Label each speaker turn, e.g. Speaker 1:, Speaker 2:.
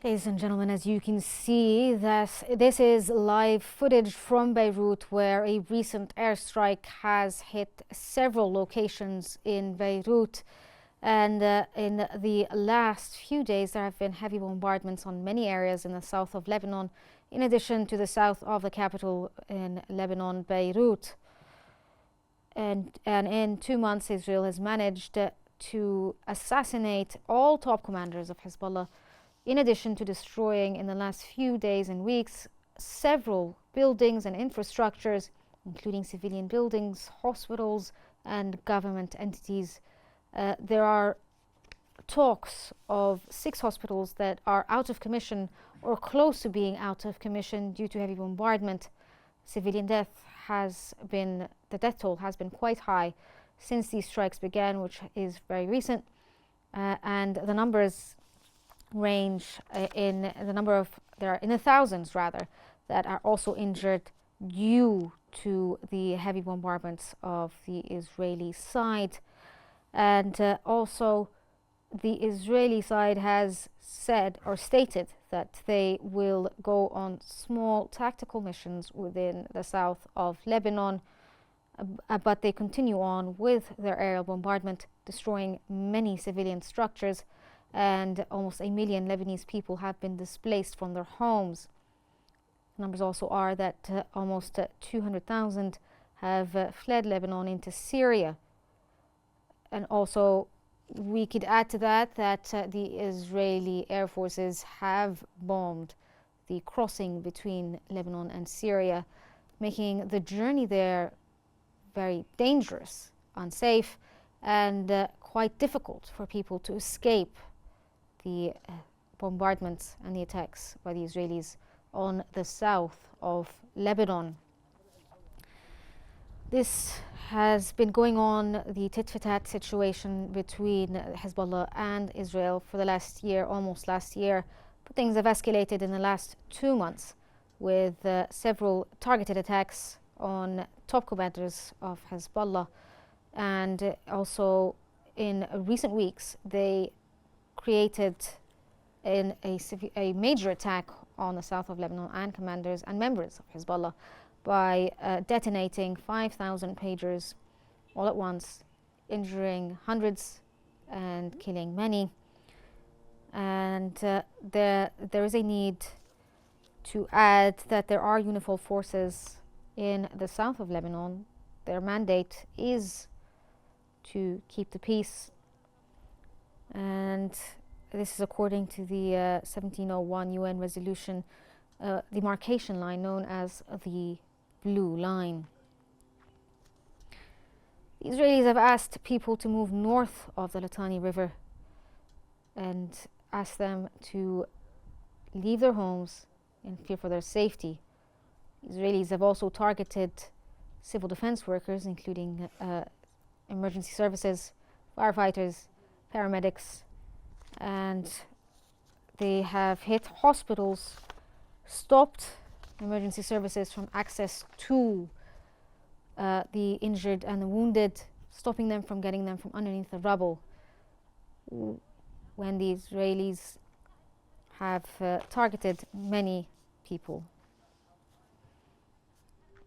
Speaker 1: Ladies and gentlemen, as you can see, this is live footage from Beirut, where a recent airstrike has hit several locations in Beirut. And in the last few days, there have been heavy bombardments on many areas in the south of Lebanon, in addition to the south of the capital in Lebanon, Beirut. And in 2 months, Israel has managed to assassinate all top commanders of Hezbollah, in addition to destroying in the last few days and weeks several buildings and infrastructures, including civilian buildings, hospitals, and government entities. There are talks of 6 hospitals that are out of commission or close to being out of commission due to heavy bombardment. Civilian death the death toll has been quite high since these strikes began, which is very recent, and the numbers range in the thousands rather, that are also injured due to the heavy bombardments of the Israeli side. And also the Israeli side has said or stated that they will go on small tactical missions within the south of Lebanon, but they continue on with their aerial bombardment, destroying many civilian structures, and almost 1 million Lebanese people have been displaced from their homes. Numbers also are that almost 200,000 have fled Lebanon into Syria. And also, we could add to that the Israeli air forces have bombed the crossing between Lebanon and Syria, making the journey there very dangerous, unsafe, and quite difficult for people to escape the bombardments and the attacks by the Israelis on the south of Lebanon. This has been going on, the tit-for-tat situation between Hezbollah and Israel for the last year, almost last year, but things have escalated in the last 2 months with several targeted attacks on top commanders of Hezbollah. And also in recent weeks, they created a major attack on the south of Lebanon and commanders and members of Hezbollah by detonating 5,000 pagers all at once, injuring hundreds and killing many. And there is a need to add that there are UNIFIL forces in the south of Lebanon. Their mandate is to keep the peace, and this is according to the 1701 UN resolution, demarcation line known as the Blue Line. The Israelis have asked people to move north of the Litani River and asked them to leave their homes in fear for their safety. Israelis have also targeted civil defense workers, including emergency services, firefighters, paramedics, and they have hit hospitals, stopped emergency services from access to the injured and the wounded, stopping them from getting them from underneath the rubble, when the Israelis have targeted many people.